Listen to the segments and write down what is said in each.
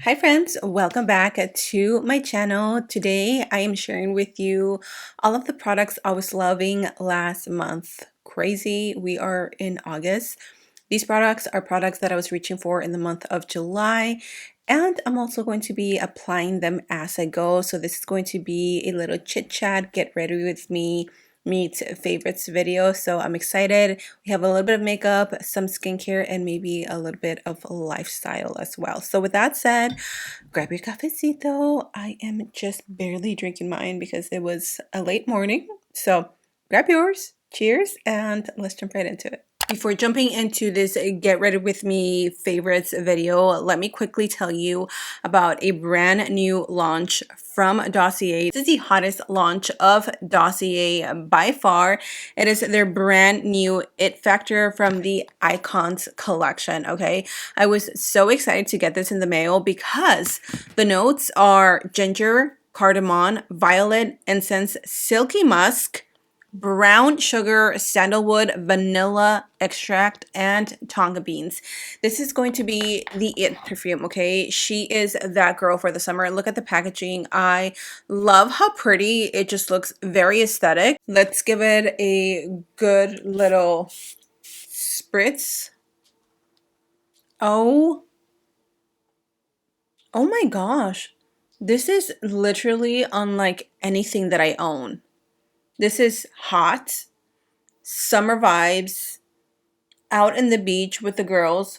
Hi friends, welcome back to my channel. Today I am sharing with you all of the products I was loving last month. Crazy, we are in August. These products are products that I was reaching for in the month of July, and I'm also going to be applying them as I go. So this is going to be a little chit chat, get ready with me, meet favorites video. So I'm excited. We have a little bit of makeup, some skincare, and maybe a little bit of lifestyle as well. So with that said, grab your cafecito. I am just barely drinking mine because it was a late morning. So grab yours. Cheers, and let's jump right into it. Before jumping into this get ready with me favorites video, let me quickly tell you about a brand new launch from Dossier. This is the hottest launch of Dossier by far. It is their brand new It Factor from the Icons collection. Okay, I was so excited to get this in the mail because the notes are ginger, cardamom, violet, incense, silky musk, brown sugar, sandalwood, vanilla extract, and tonka beans. This is going to be the It perfume, okay? She is that girl for the summer. Look at the packaging. I love how pretty it just looks, very aesthetic. Let's give it a good little spritz. Oh my gosh. This is literally unlike anything that I own. This is hot, summer vibes, out in the beach with the girls.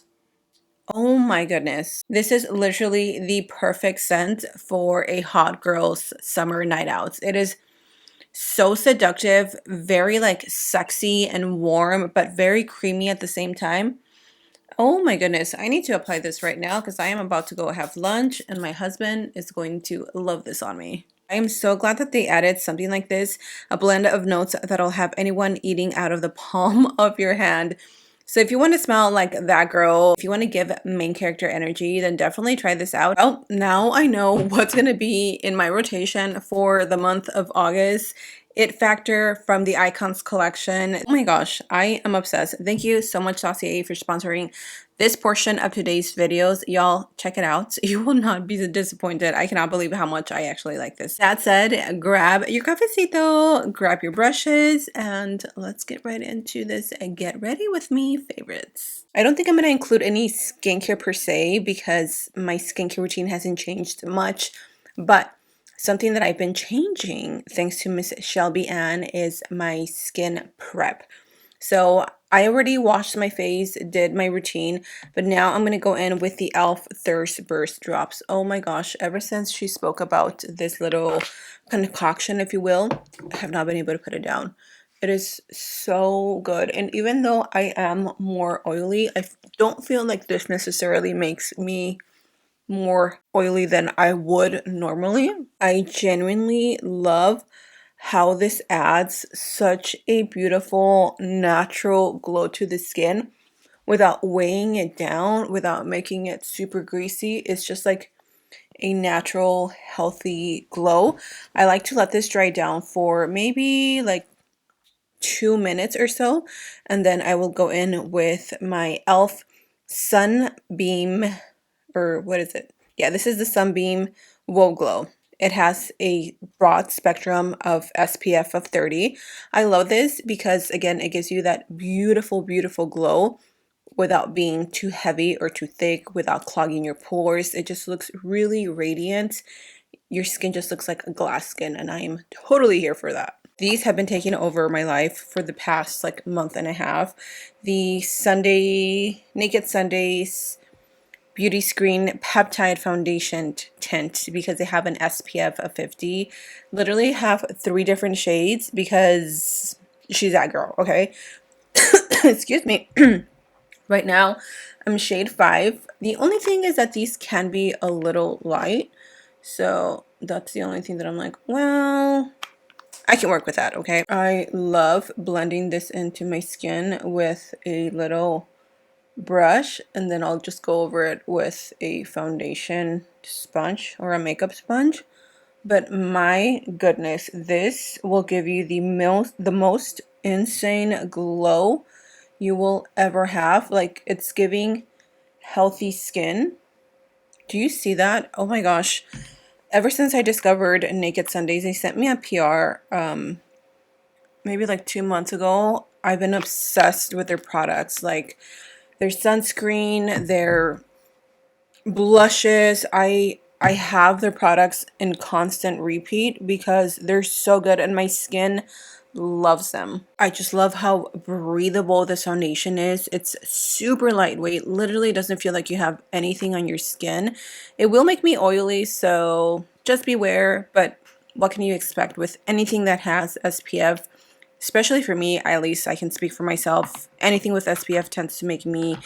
Oh my goodness. This is literally the perfect scent for a hot girl's summer night out. It is so seductive, very like sexy and warm, but very creamy at the same time. Oh my goodness. I need to apply this right now because I am about to go have lunch and my husband is going to love this on me. I am so glad that they added something like this, a blend of notes that'll have anyone eating out of the palm of your hand. So if you want to smell like that girl, if you want to give main character energy, then definitely try this out. Well, now I know what's going to be in my rotation for the month of August. It Factor from the Icons collection. Oh my gosh, I am obsessed. Thank you so much, Dossier, for sponsoring this portion of today's videos. Y'all, check it out. You will not be disappointed. I cannot believe how much I actually like this. That said, grab your cafecito, grab your brushes, and let's get right into this and get ready with me favorites. I don't think I'm going to include any skincare per se because my skincare routine hasn't changed much, but something that I've been changing thanks to Miss Shelby Ann is my skin prep. So I already washed my face, did my routine, but now I'm going to go in with the e.l.f. Thirst Burst drops. Oh my gosh, ever since she spoke about this little concoction, if you will, I have not been able to put it down. It is so good. And even though I am more oily, I don't feel like this necessarily makes me more oily than I would normally. I genuinely love how this adds such a beautiful natural glow to the skin without weighing it down, without making it super greasy. It's just like a natural, healthy glow. I like to let this dry down for maybe like 2 minutes or so, and then I will go in with my e.l.f. Sunbeam, or what is it? Yeah, this is the Sunbeam Whoa Glow. It has a broad spectrum of SPF of 30. I love this because, again, it gives you that beautiful, beautiful glow without being too heavy or too thick, without clogging your pores. It just looks really radiant. Your skin just looks like a glass skin, and I am totally here for that. These have been taking over my life for the past like month and a half. The Naked Sundays Beauty Screen Peptide Foundation Tint, because they have an SPF of 50. Literally have 3 different shades because she's that girl, okay? Excuse me. Right now, I'm shade 5. The only thing is that these can be a little light. So that's the only thing that I'm like, well, I can work with that, okay? I love blending this into my skin with a little brush, and then I'll just go over it with a foundation sponge or a makeup sponge. But my goodness, this will give you the most insane glow you will ever have. Like, it's giving healthy skin Do you see that? Oh my gosh. Ever since I discovered Naked Sundays, they sent me a PR maybe like 2 months ago. I've been obsessed with their products, like their sunscreen, their blushes. I have their products in constant repeat because they're so good and my skin loves them. I just love how breathable this foundation is. It's super lightweight, literally doesn't feel like you have anything on your skin. It will make me oily, so just beware, but what can you expect with anything that has SPF? Especially for me, at least I can speak for myself. Anything with SPF tends to make me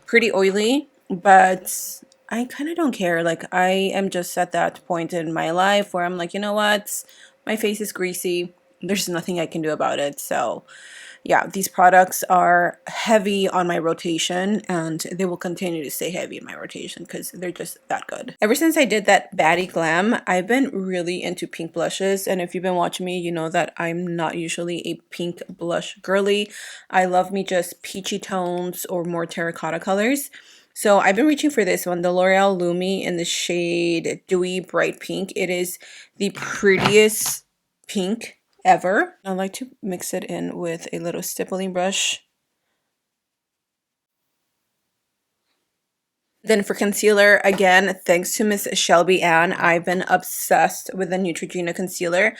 pretty oily, but I kind of don't care. Like, I am just at that point in my life where I'm like, you know what? My face is greasy. There's nothing I can do about it. So, yeah, these products are heavy on my rotation and they will continue to stay heavy in my rotation because they're just that good. Ever since I did that baddie glam, I've been really into pink blushes, and if you've been watching me, you know that I'm not usually a pink blush girly. I love me just peachy tones or more terracotta colors. So I've been reaching for this one, the L'Oreal Lumi in the shade Dewy Bright Pink. It is the prettiest pink ever. I like to mix it in with a little stippling brush. Then for concealer, again, thanks to Miss Shelby Ann, I've been obsessed with the Neutrogena concealer.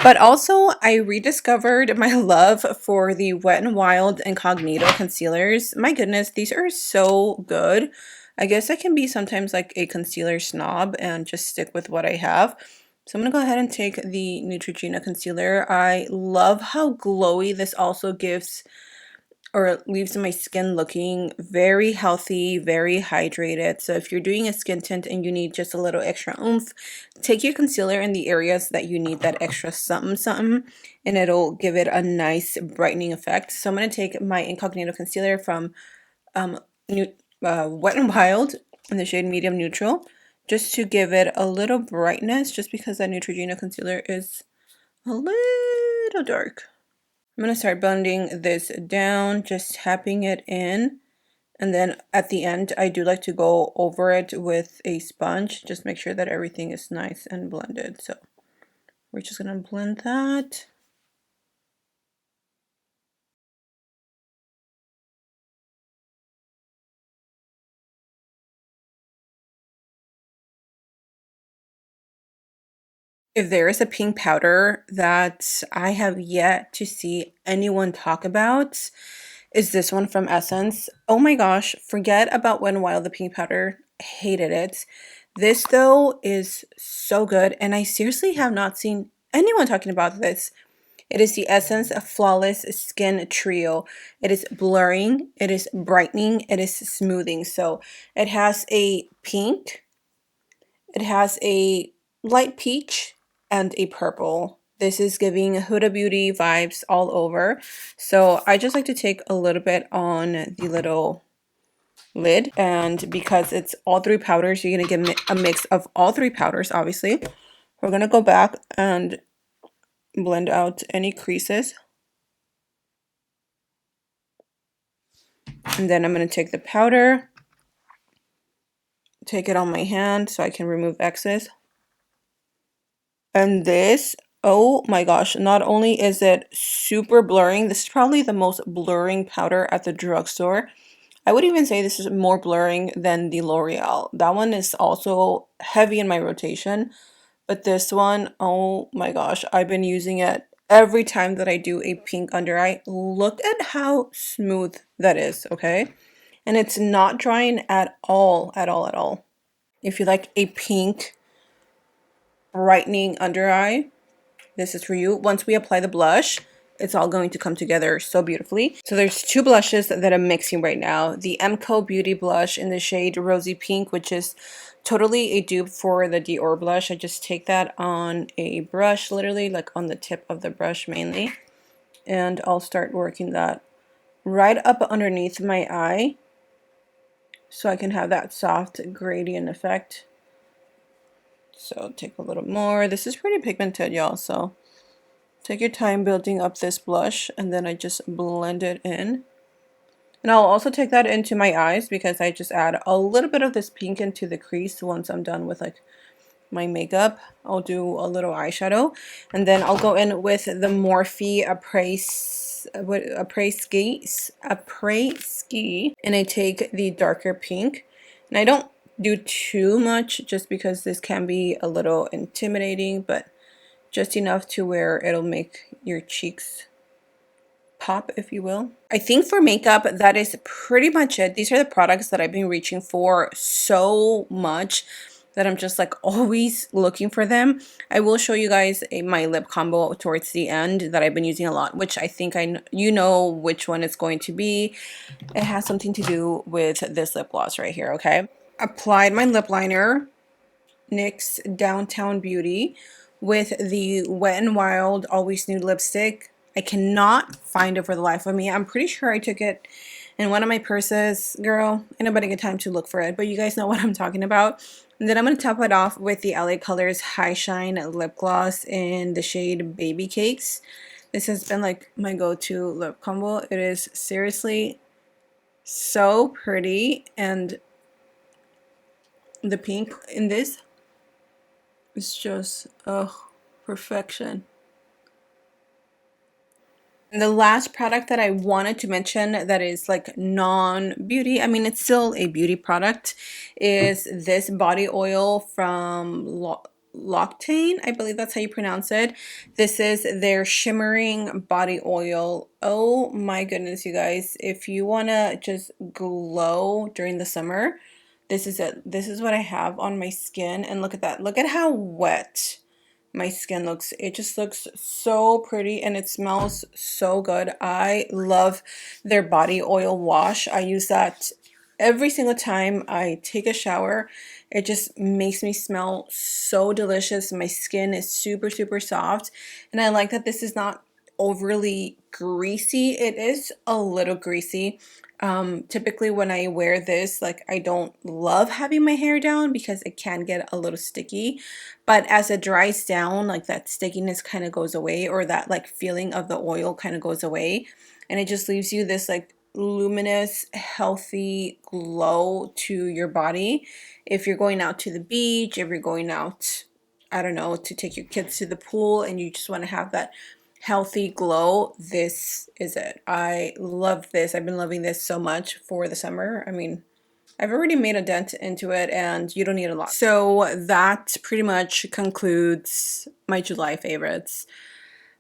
But also, I rediscovered my love for the Wet n Wild Incognito concealers. My goodness, these are so good. I guess I can be sometimes like a concealer snob and just stick with what I have. So I'm going to go ahead and take the Neutrogena concealer. I love how glowy this also gives or leaves my skin looking very healthy, very hydrated. So if you're doing a skin tint and you need just a little extra oomph, take your concealer in the areas that you need that extra something something, and it'll give it a nice brightening effect. So I'm going to take my Incognito concealer from New, Wet n Wild in the shade Medium Neutral, just to give it a little brightness, just because that Neutrogena concealer is a little dark. I'm going to start blending this down, just tapping it in. And then at the end, I do like to go over it with a sponge. Just make sure that everything is nice and blended. So we're just going to blend that. If there is a pink powder that I have yet to see anyone talk about, is this one from Essence. Oh my gosh, forget about Wet n Wild, the pink powder. Hated it. This though is so good, and I seriously have not seen anyone talking about this. It is the Essence of Flawless Skin Trio. It is blurring, it is brightening, it is smoothing. So it has a pink, it has a light peach, and a purple. This is giving Huda Beauty vibes all over. So I just like to take a little bit on the little lid, and because it's all three powders, you're going to get a mix of all three powders, obviously. We're going to go back and blend out any creases. And then I'm going to take the powder, take it on my hand so I can remove excess. And this, oh my gosh, not only is it super blurring, this is probably the most blurring powder at the drugstore. I would even say this is more blurring than the L'Oreal. That one is also heavy in my rotation, but this one, oh my gosh, I've been using it every time that I do a pink under eye. Look at how smooth that is, okay? And it's not drying at all, at all, at all. If you like a pink brightening under eye, this is for you. Once we apply the blush, it's all going to come together so beautifully. So there's two blushes that I'm mixing right now. The OhMGlashes Beauty blush in the shade Rosy Pink, which is totally a dupe for the Dior blush. I just take that on a brush, literally like on the tip of the brush mainly. And I'll start working that right up underneath my eye, so I can have that soft gradient effect. So take a little more. This is pretty pigmented, y'all, so take your time building up this blush, and then I just blend it in. And I'll also take that into my eyes because I just add a little bit of this pink into the crease once I'm done with like my makeup. I'll do a little eyeshadow, and then I'll go in with the Morphe Après Ski, and I take the darker pink, and I don't do too much just because this can be a little intimidating, but just enough to where it'll make your cheeks pop, if you will. I think for makeup, that is pretty much it. These are the products that I've been reaching for so much that I'm just like always looking for them. I will show you guys my lip combo towards the end that I've been using a lot, which I think you know which one it's going to be. It has something to do with this lip gloss right here, okay? Applied my lip liner, NYX Downtown Beauty, with the Wet n Wild Always Nude lipstick. I cannot find it for the life of me. I'm pretty sure I took it in one of my purses. Girl, ain't nobody get time to look for it, but you guys know what I'm talking about. And then I'm going to top it off with the LA Colors High Shine Lip Gloss in the shade Baby Cakes. This has been like my go-to lip combo. It is seriously so pretty, and the pink in this is just, oh, perfection. And the last product that I wanted to mention that is like non-beauty, I mean, it's still a beauty product, is this body oil from L'Occitane. I believe that's how you pronounce it. This is their shimmering body oil. Oh my goodness, you guys. If you want to just glow during the summer, this is it. This is what I have on my skin. And look at that. Look at how wet my skin looks. It just looks so pretty, and it smells so good. I love their body oil wash. I use that every single time I take a shower. It just makes me smell so delicious. My skin is super, super soft, and I like that this is not overly greasy. It is a little greasy. Typically when I wear this, like, I don't love having my hair down because it can get a little sticky, but as it dries down, like, that stickiness kind of goes away, or that like feeling of the oil kind of goes away, and it just leaves you this like luminous, healthy glow to your body. If you're going out to the beach, if you're going out, I don't know, to take your kids to the pool and you just want to have that healthy glow, this is it. I love this. I've been loving this so much for the summer. I mean, I've already made a dent into it, and you don't need a lot. So that pretty much concludes my July favorites.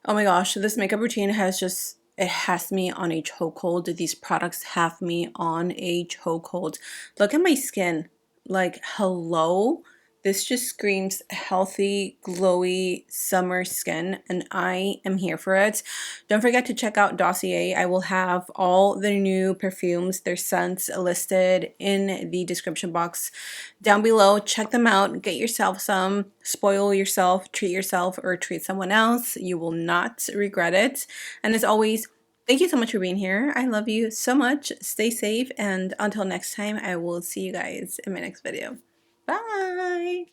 Oh my gosh, this makeup routine has just, it has me on a chokehold. These products have me on a chokehold. Look at my skin. Like, hello? This just screams healthy, glowy summer skin, and I am here for it. Don't forget to check out Dossier. I will have all the new perfumes, their scents listed in the description box down below. Check them out. Get yourself some. Spoil yourself, treat yourself, or treat someone else. You will not regret it. And as always, thank you so much for being here. I love you so much. Stay safe, and until next time, I will see you guys in my next video. Bye!